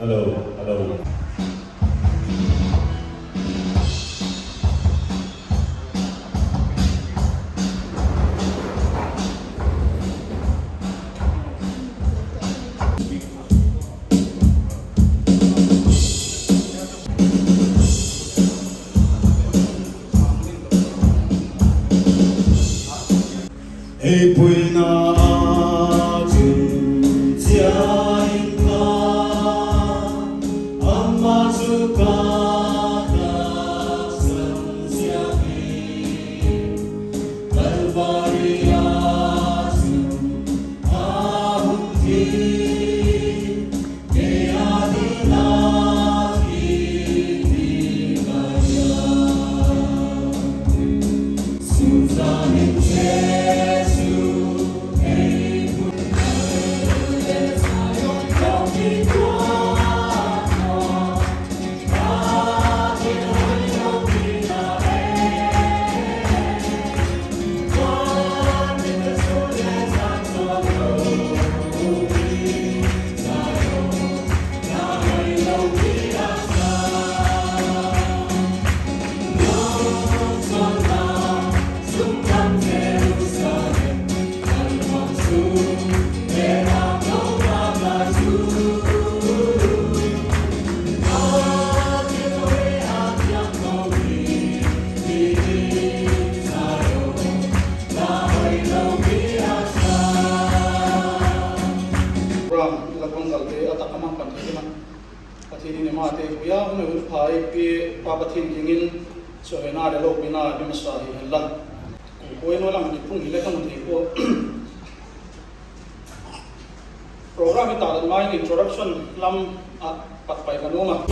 Hello, hello. Hey, bùi na chừng cha in ca, amma chu ca ta san sia ki, Calvaria chu ahun thi, ke adina ki digaya, Suzanin Ini mati kuya menurut hai pi papatin dingin so ena de lo bina di masahi Allah ko eno lang di pung ile kan di ko program ita mai introduction lam pat pai manuma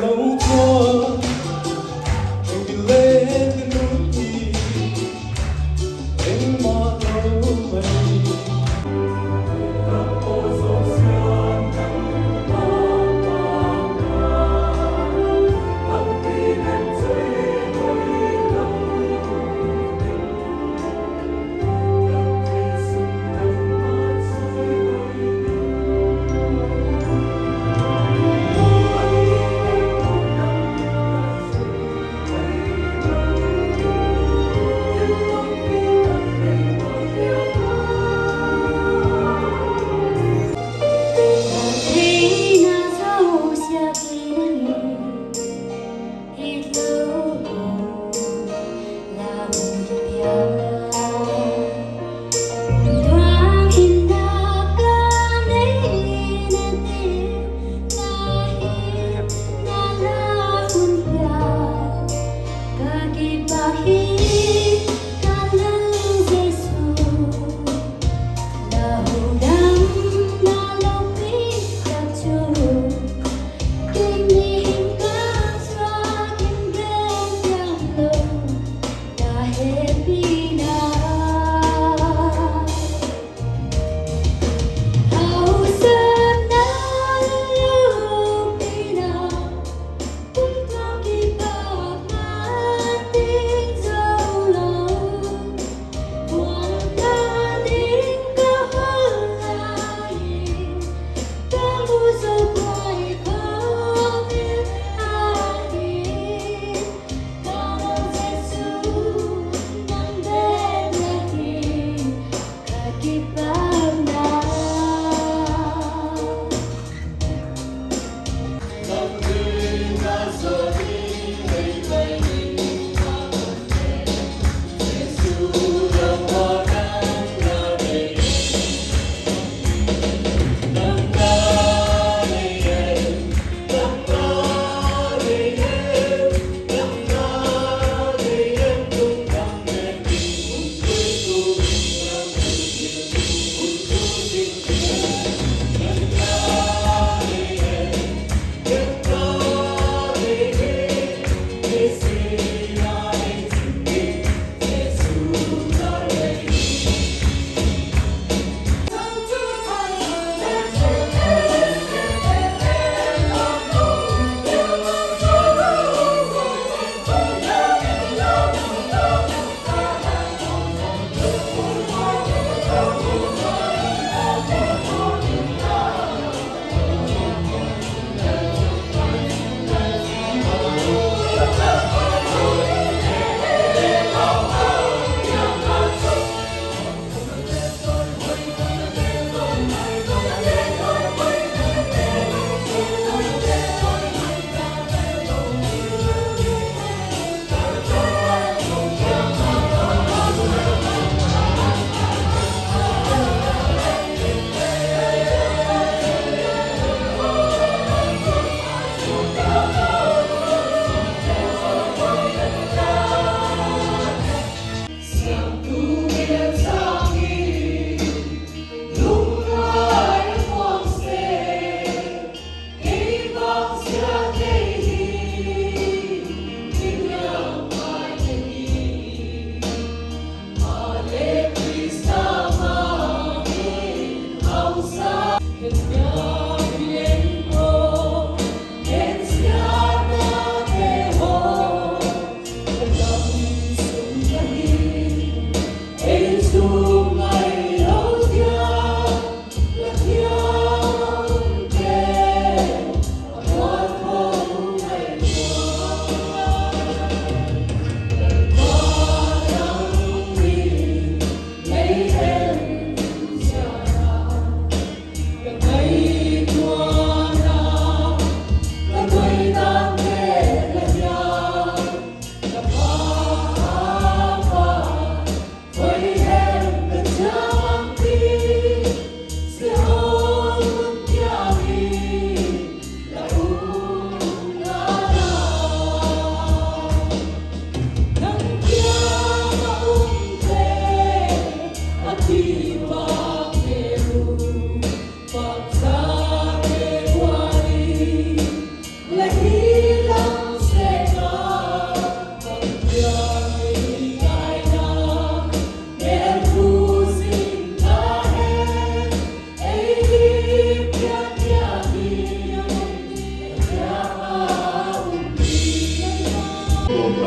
lâu qua anh bị lên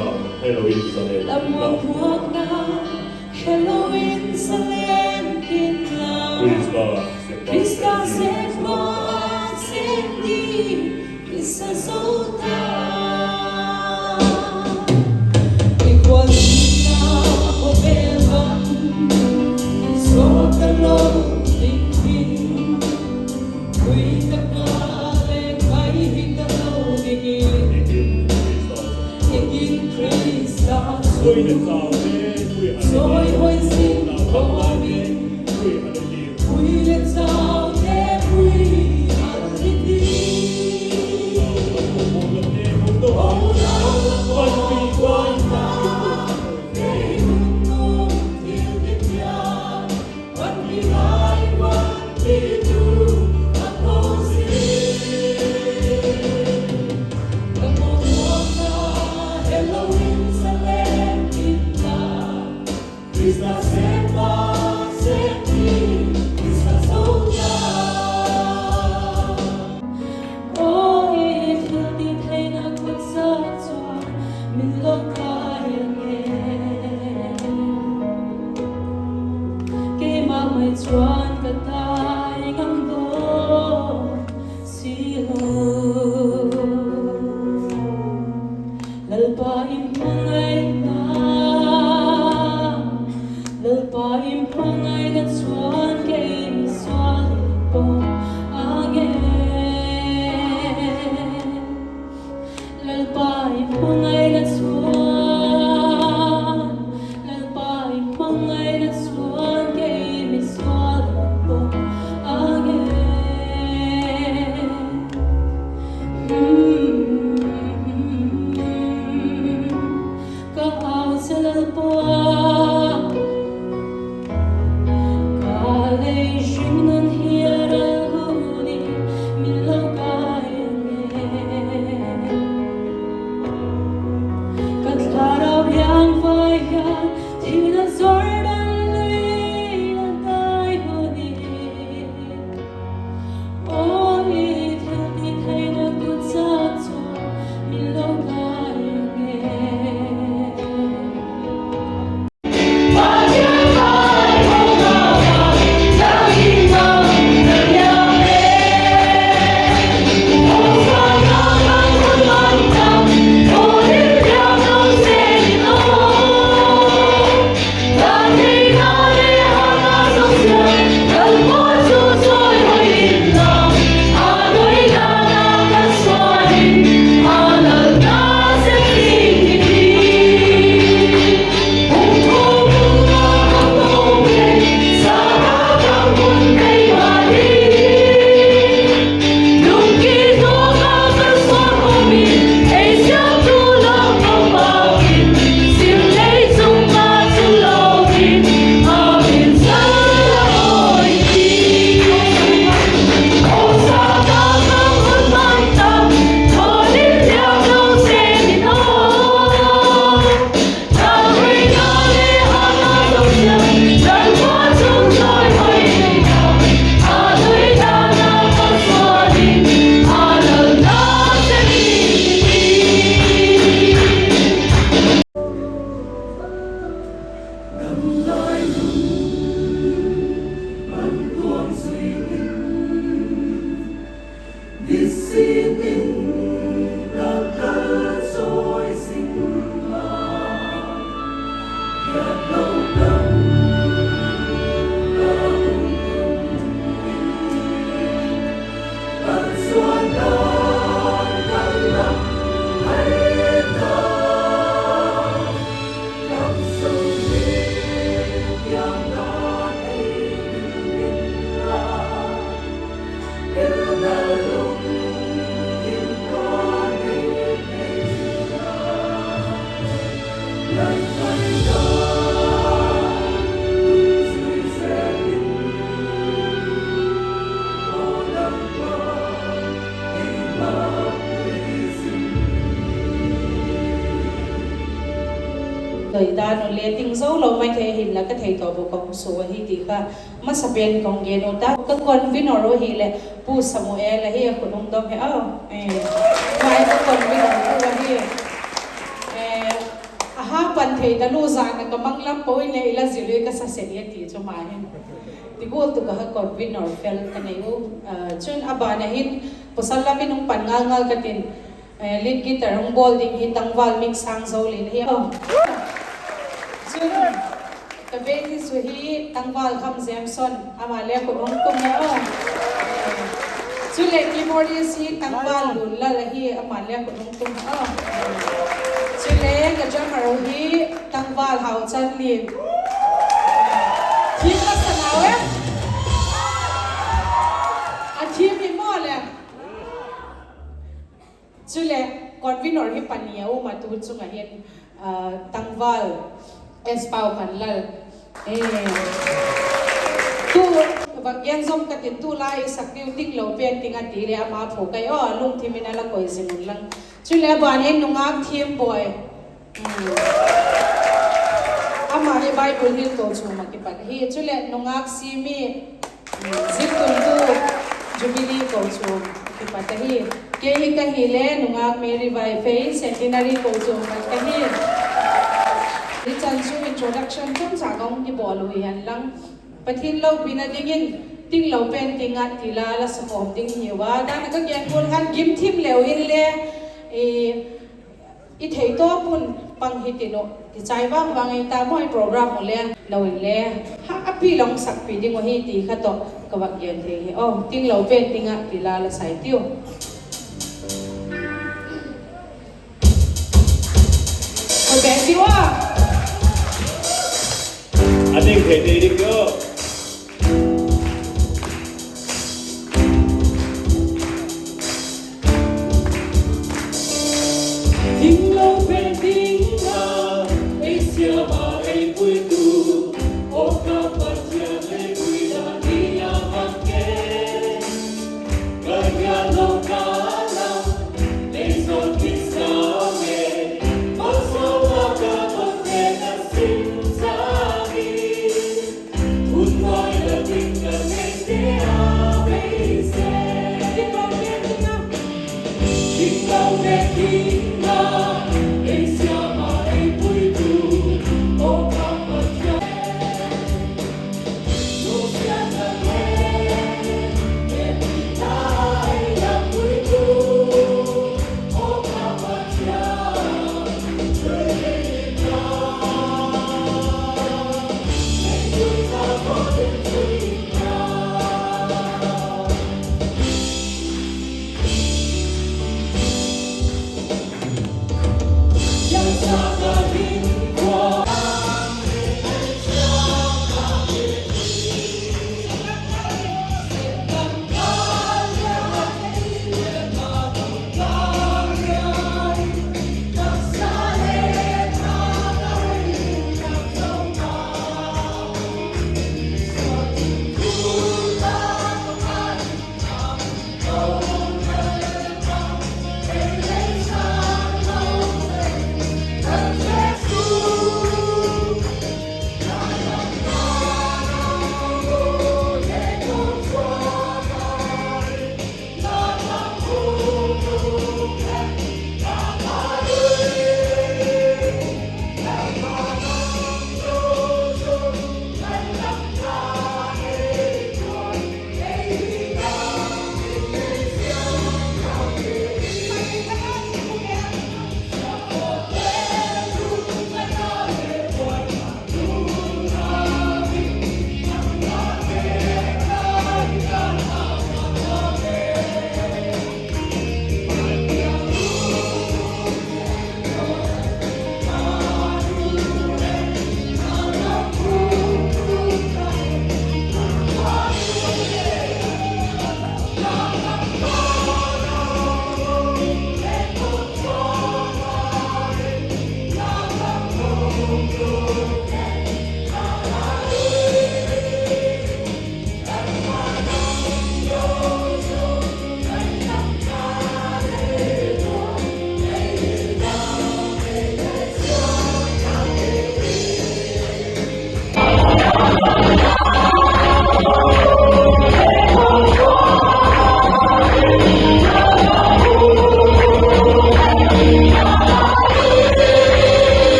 Halloween Salem. Halloween Salem Kitla. Krista Sekwa Sendi Krista Zolta. Igualina Obevan Sotalo Dikhi Kuita Kale Kai Hitalo Dikhi Ikin Krista Soy hoy sin hoy Quy lên sao để quy ăn đi Ô nào vẫn vì quan ta để không thiếu định nhà vẫn vì ai vẫn vì tu vẫn vô gì Đừng một mùa ta Halloween Salem Kitla Krista Sekwa Sendi Krista Zolta. Ôi thiếu đi thấy na cuộc sống cho mình lâu cay nghe cái mà mày chọn cả tay ngắm đô xì lô lalpa im ngay na lalpa im ngay na chọn cái mi xóa po again lalpa im ngay na chọn lalpa im ngay na chọn cái mi xóa po again Ka ao sa lalpa Kalay shingan hiyaral huni Milaw kayan Katlaraw yang bayan Tinazordan luilan tay huni Oi tildi thay na kutsato Milaw kayan Đời ta nó lệ tình dấu lâu mai thầy hình là cái thầy tổ bộ công số hi thì cả mà sắp bên công nghệ nó ta các con với nó rồi hi là pu Samuel là hi của nông đông hi mai các con với nó rồi hi ban thei da lu za na ka manglam poi ne ila zile ka sa seniati chu ma hen ti gol tu ka convener fel ka nei u chun abana hin posalla min ung pan ngal ngal ka tin lead guitar ung ball ding hi tangwal mix sang zo lin hi chun ka be hi su hi tangwal kham Jameson amale ko ung kum na chule keyboardist hi tangwal lun la hi amale ko ung kum chule ka drummer hi tangwal hau chan limทีมลักษณะเว้ยอาทีมมีหม้อเลยจุเลยก่อนวินอร์ที่ปันเนียวมาตูนจุงเห็นตังวาลเอสเปาพันลัลตู้บักยันซอมกัดติดตู้ไล่สักนิ้วติ๊กเหลาเป็นติงอันตีเลยอามาผูกไก่ลุงทีมินาละก่อยสิมุนลังจุเลยบ้านเห็นนุ่งอักทีมบอยAma ni Bible hin to chuma ki pat hi chule nongak simi zitun tu jubilee ko chu ki pat hi ke hi ka hi le nongak Mary Vai Fei centenary ko chu pat hi ni chan chu introduction tum sa gong ki bol hui han lang pathin lo bina dingin ting lo pen tinga tila la som ding hi wa dan ka gen bol han gim thim leu in le i thei to pun pang hitino ti chai wang wang ai ta moi program mo le loi le ha api long sak pi ding mo hi ti kha to ka wak yen the hi ting lo pen tinga ti la la sai tiu ko be ti wa I think they did it go.